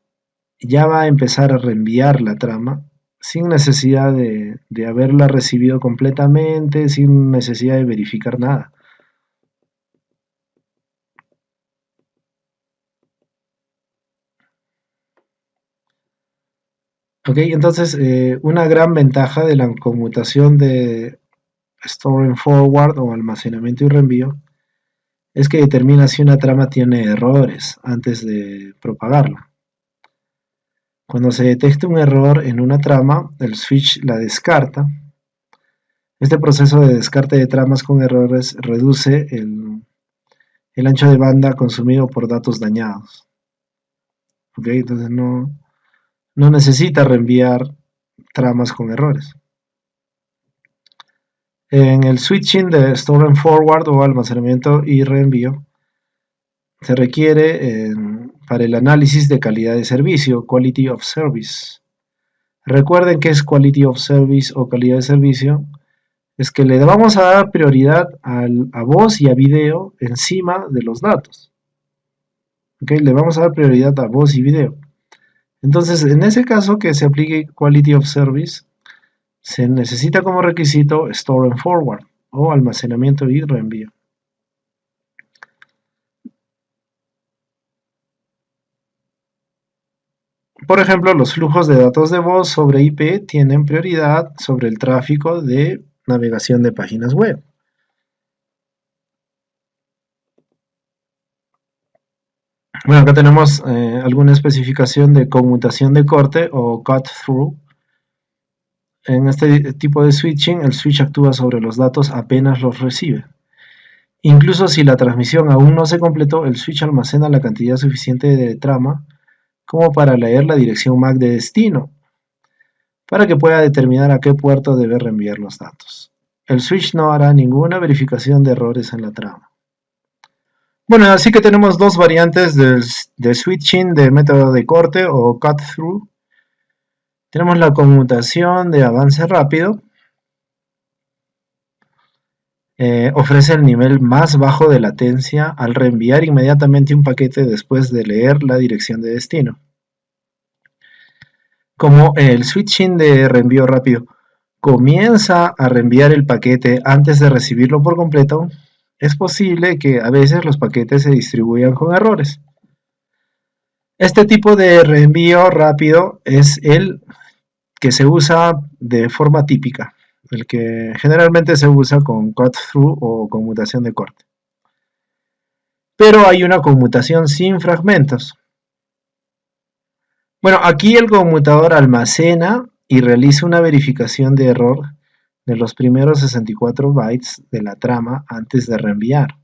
ya va a empezar a reenviar la trama sin necesidad de haberla recibido completamente, sin necesidad de verificar nada. Ok, entonces una gran ventaja de la conmutación de store and forward o almacenamiento y reenvío es que determina si una trama tiene errores antes de propagarla. Cuando se detecta un error en una trama, el switch la descarta. Este proceso de descarte de tramas con errores reduce el ancho de banda consumido por datos dañados. ¿Ok? Entonces no necesita reenviar tramas con errores. En el switching de store and forward o almacenamiento y reenvío se requiere para el análisis de calidad de servicio, quality of service. Recuerden que es quality of service o calidad de servicio. Es que le vamos a dar prioridad a voz y a video encima de los datos. ¿Okay? Le vamos a dar prioridad a voz y video. Entonces, en ese caso que se aplique quality of service, se necesita como requisito store and forward o almacenamiento y reenvío. Por ejemplo, los flujos de datos de voz sobre IP tienen prioridad sobre el tráfico de navegación de páginas web. Bueno, acá tenemos alguna especificación de conmutación de corte o cut through. En este tipo de switching, el switch actúa sobre los datos apenas los recibe. Incluso si la transmisión aún no se completó, el switch almacena la cantidad suficiente de trama como para leer la dirección MAC de destino, para que pueda determinar a qué puerto debe reenviar los datos. El switch no hará ninguna verificación de errores en la trama. Bueno, así que tenemos dos variantes de switching de método de corte o cut through. Tenemos la conmutación de avance rápido. Ofrece el nivel más bajo de latencia al reenviar inmediatamente un paquete después de leer la dirección de destino. Como el switching de reenvío rápido comienza a reenviar el paquete antes de recibirlo por completo, es posible que a veces los paquetes se distribuyan con errores. Este tipo de reenvío rápido es el que se usa de forma típica, el que generalmente se usa con cut-through o conmutación de corte. Pero hay una conmutación sin fragmentos. Bueno, aquí el conmutador almacena y realiza una verificación de error de los primeros 64 bytes de la trama antes de reenviar.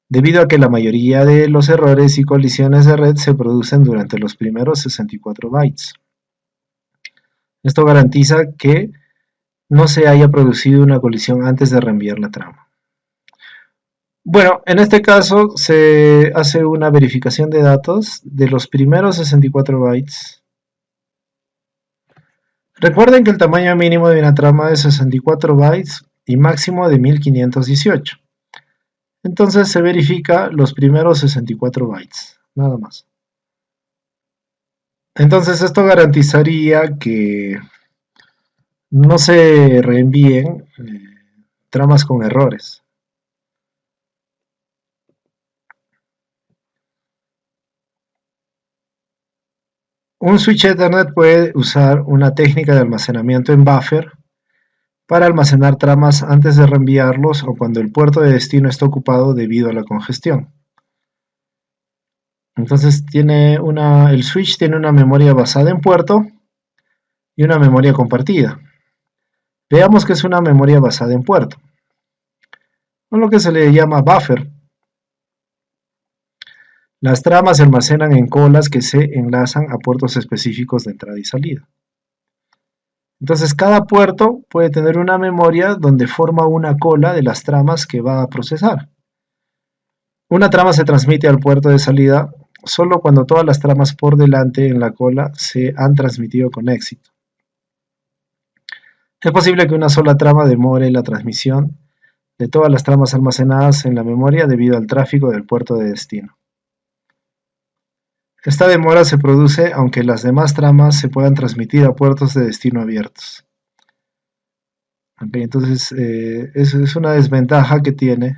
Debido a que la mayoría de los errores y colisiones de red se producen durante los primeros 64 bytes. Esto garantiza que no se haya producido una colisión antes de reenviar la trama. Bueno, en este caso se hace una verificación de datos de los primeros 64 bytes. Recuerden que el tamaño mínimo de una trama es 64 bytes y máximo de 1518. Entonces se verifica los primeros 64 bytes, nada más. Entonces esto garantizaría que no se reenvíen tramas con errores. Un switch Ethernet puede usar una técnica de almacenamiento en buffer para almacenar tramas antes de reenviarlos o cuando el puerto de destino está ocupado debido a la congestión. Entonces el switch tiene una memoria basada en puerto y una memoria compartida. Veamos que es una memoria basada en puerto, o lo que se le llama buffer. Las tramas se almacenan en colas que se enlazan a puertos específicos de entrada y salida. Entonces cada puerto puede tener una memoria donde forma una cola de las tramas que va a procesar. Una trama se transmite al puerto de salida solo cuando todas las tramas por delante en la cola se han transmitido con éxito. Es posible que una sola trama demore la transmisión de todas las tramas almacenadas en la memoria debido al tráfico del puerto de destino. Esta demora se produce aunque las demás tramas se puedan transmitir a puertos de destino abiertos. Entonces, eso es una desventaja que tiene,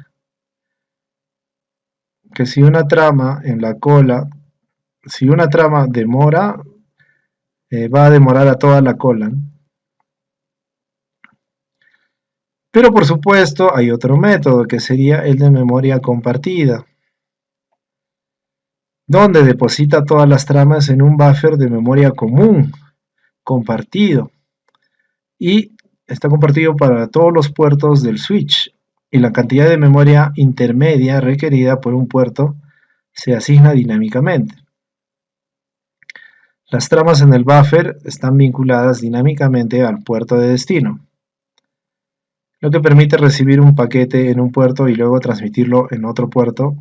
que si una trama en la cola, si una trama demora, va a demorar a toda la cola, ¿no? Pero por supuesto hay otro método que sería el de memoria compartida, donde deposita todas las tramas en un buffer de memoria común, compartido, y está compartido para todos los puertos del switch, y la cantidad de memoria intermedia requerida por un puerto se asigna dinámicamente. Las tramas en el buffer están vinculadas dinámicamente al puerto de destino, lo que permite recibir un paquete en un puerto y luego transmitirlo en otro puerto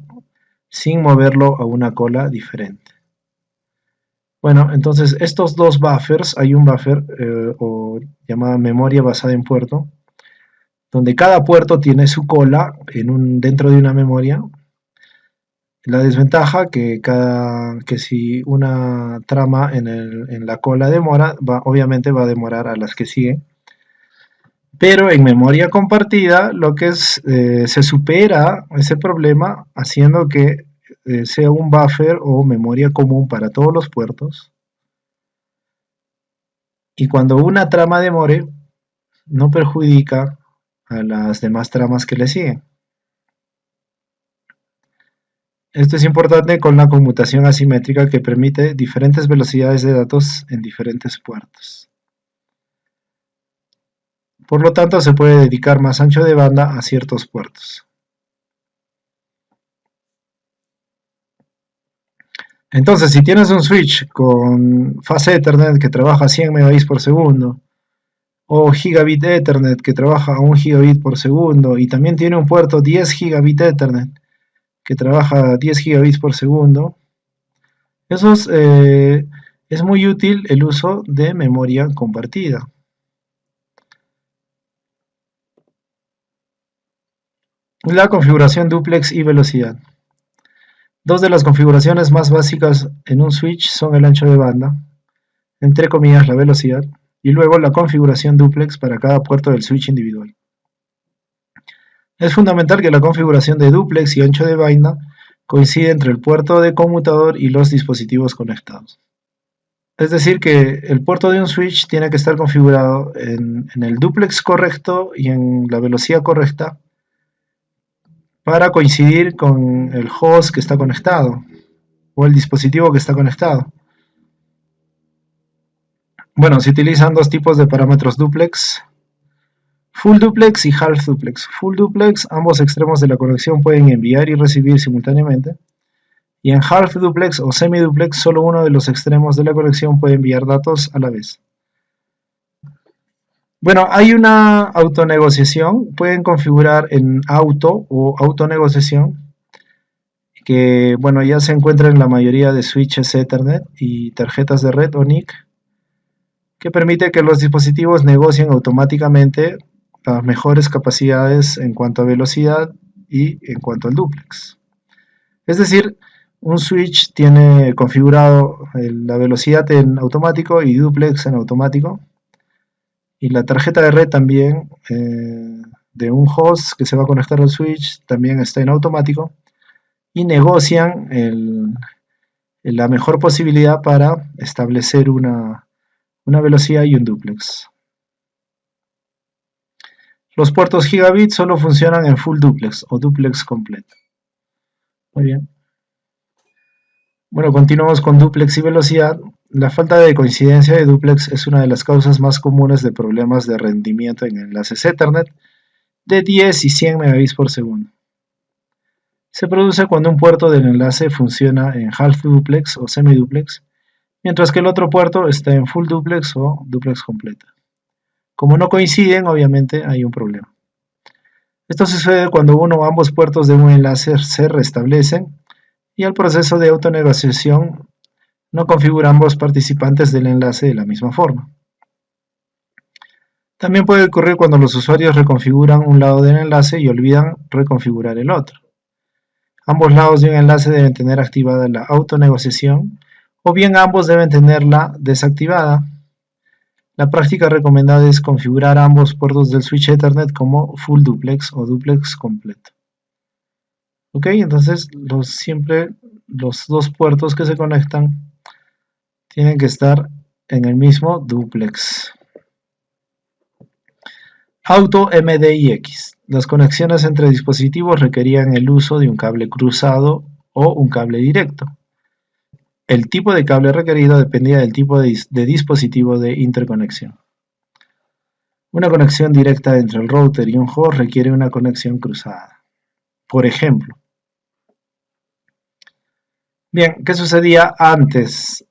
sin moverlo a una cola diferente. Bueno, entonces estos dos buffers, hay un buffer o llamada memoria basada en puerto, donde cada puerto tiene su cola dentro de una memoria. La desventaja que si una trama en la cola demora, obviamente va a demorar a las que siguen. Pero en memoria compartida, se supera ese problema haciendo que sea un buffer o memoria común para todos los puertos. Y cuando una trama demore, no perjudica a las demás tramas que le siguen. Esto es importante con la conmutación asimétrica que permite diferentes velocidades de datos en diferentes puertos. Por lo tanto, se puede dedicar más ancho de banda a ciertos puertos. Entonces, si tienes un switch con fase Ethernet que trabaja a 100 megabits por segundo, o gigabit Ethernet que trabaja a 1 gigabit por segundo, y también tiene un puerto 10 gigabit Ethernet que trabaja a 10 gigabits por segundo, es muy útil el uso de memoria compartida. La configuración duplex y velocidad. Dos de las configuraciones más básicas en un switch son el ancho de banda, entre comillas la velocidad, y luego la configuración duplex para cada puerto del switch individual. Es fundamental que la configuración de duplex y ancho de banda coincide entre el puerto de conmutador y los dispositivos conectados. Es decir, que el puerto de un switch tiene que estar configurado en el duplex correcto y en la velocidad correcta para coincidir con el host que está conectado o el dispositivo que está conectado. Bueno, se utilizan dos tipos de parámetros duplex: full duplex y half duplex. Full duplex, ambos extremos de la conexión pueden enviar y recibir simultáneamente, y en half duplex o semi duplex solo uno de los extremos de la conexión puede enviar datos a la vez. Bueno, hay una autonegociación, pueden configurar en auto o autonegociación, que bueno, ya se encuentra en la mayoría de switches Ethernet y tarjetas de red o NIC, que permite que los dispositivos negocien automáticamente las mejores capacidades en cuanto a velocidad y en cuanto al duplex. Es decir, un switch tiene configurado la velocidad en automático y duplex en automático, y la tarjeta de red también de un host que se va a conectar al switch también está en automático, y negocian la mejor posibilidad para establecer una velocidad y un duplex. Los puertos gigabit solo funcionan en full duplex o duplex completo. Muy bien. Bueno, continuamos con duplex y velocidad. La falta de coincidencia de duplex es una de las causas más comunes de problemas de rendimiento en enlaces Ethernet de 10 y 100 megabits por segundo. Se produce cuando un puerto del enlace funciona en half duplex o semiduplex, mientras que el otro puerto está en full duplex o duplex completa. Como no coinciden, obviamente hay un problema. Esto sucede cuando uno o ambos puertos de un enlace se restablecen y el proceso de autonegociación no configura ambos participantes del enlace de la misma forma. También puede ocurrir cuando los usuarios reconfiguran un lado del enlace y olvidan reconfigurar el otro. Ambos lados de un enlace deben tener activada la autonegociación o bien ambos deben tenerla desactivada. La práctica recomendada es configurar ambos puertos del switch Ethernet como full duplex o duplex completo. Ok, entonces siempre los dos puertos que se conectan tienen que estar en el mismo duplex. Auto MDIX. Las conexiones entre dispositivos requerían el uso de un cable cruzado o un cable directo. El tipo de cable requerido dependía del tipo de dispositivo de interconexión. Una conexión directa entre el router y un host requiere una conexión cruzada. Por ejemplo, bien, ¿qué sucedía antes?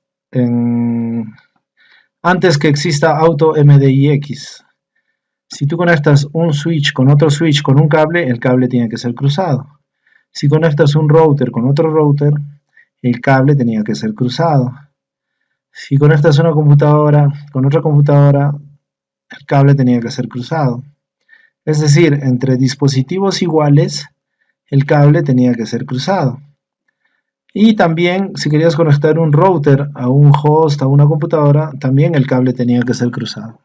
Antes que exista Auto MDIX. Si tú conectas un switch con otro switch con un cable, el cable tiene que ser cruzado. Si conectas un router con otro router, el cable tenía que ser cruzado. Si conectas una computadora con otra computadora, el cable tenía que ser cruzado. Es decir, entre dispositivos iguales, el cable tenía que ser cruzado. Y también, si querías conectar un router a un host, a una computadora, también el cable tenía que ser cruzado.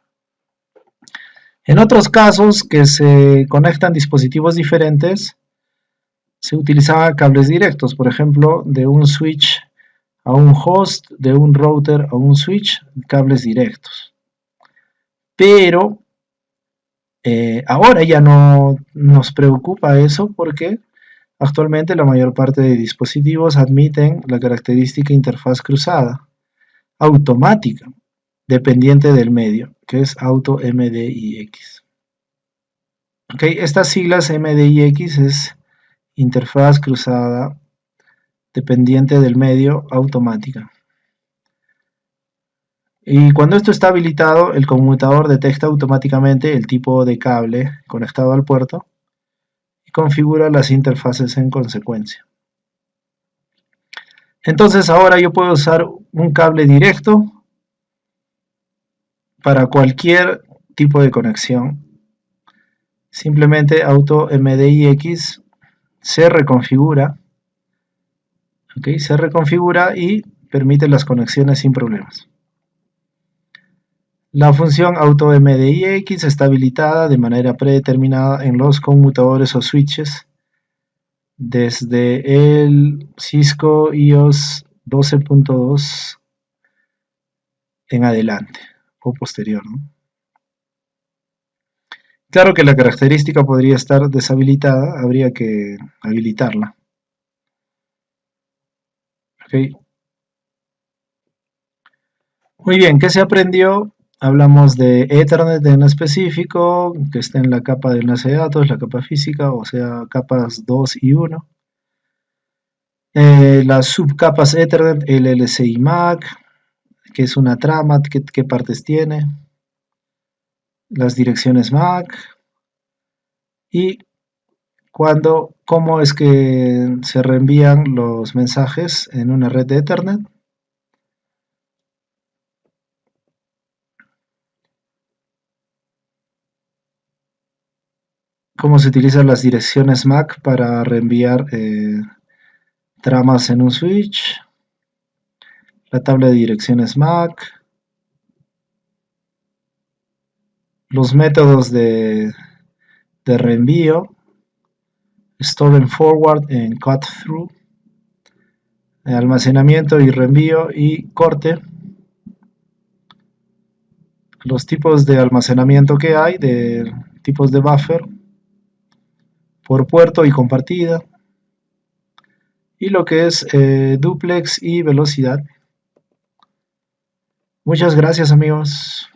En otros casos que se conectan dispositivos diferentes, se utilizaban cables directos, por ejemplo, de un switch a un host, de un router a un switch, cables directos. Pero ahora ya no nos preocupa eso porque actualmente la mayor parte de dispositivos admiten la característica interfaz cruzada, automática, dependiente del medio, que es Auto MDIX. Okay, estas siglas MDIX es interfaz cruzada dependiente del medio automática. Y cuando esto está habilitado, el conmutador detecta automáticamente el tipo de cable conectado al puerto y configura las interfaces en consecuencia. Entonces ahora yo puedo usar un cable directo para cualquier tipo de conexión. Simplemente Auto MDIX se reconfigura, ¿okay? Se reconfigura y permite las conexiones sin problemas. La función Auto MDIX está habilitada de manera predeterminada en los conmutadores o switches desde el Cisco IOS 12.2 en adelante o posterior, ¿no? Claro que la característica podría estar deshabilitada, habría que habilitarla. Okay. Muy bien, ¿qué se aprendió? Hablamos de Ethernet en específico, que está en la capa de enlace de datos, la capa física, o sea, capas 2 y 1. Las subcapas Ethernet, LLC y MAC, que es una trama, qué partes tiene. Las direcciones MAC. Y cómo es que se reenvían los mensajes en una red de Ethernet. Cómo se utilizan las direcciones MAC para reenviar tramas en un switch. La tabla de direcciones MAC. Los métodos de reenvío. Store and forward and cut through. Almacenamiento y reenvío y corte. Los tipos de almacenamiento que hay, de tipos de buffer, por puerto y compartida, y lo que es duplex y velocidad. Muchas gracias, amigos.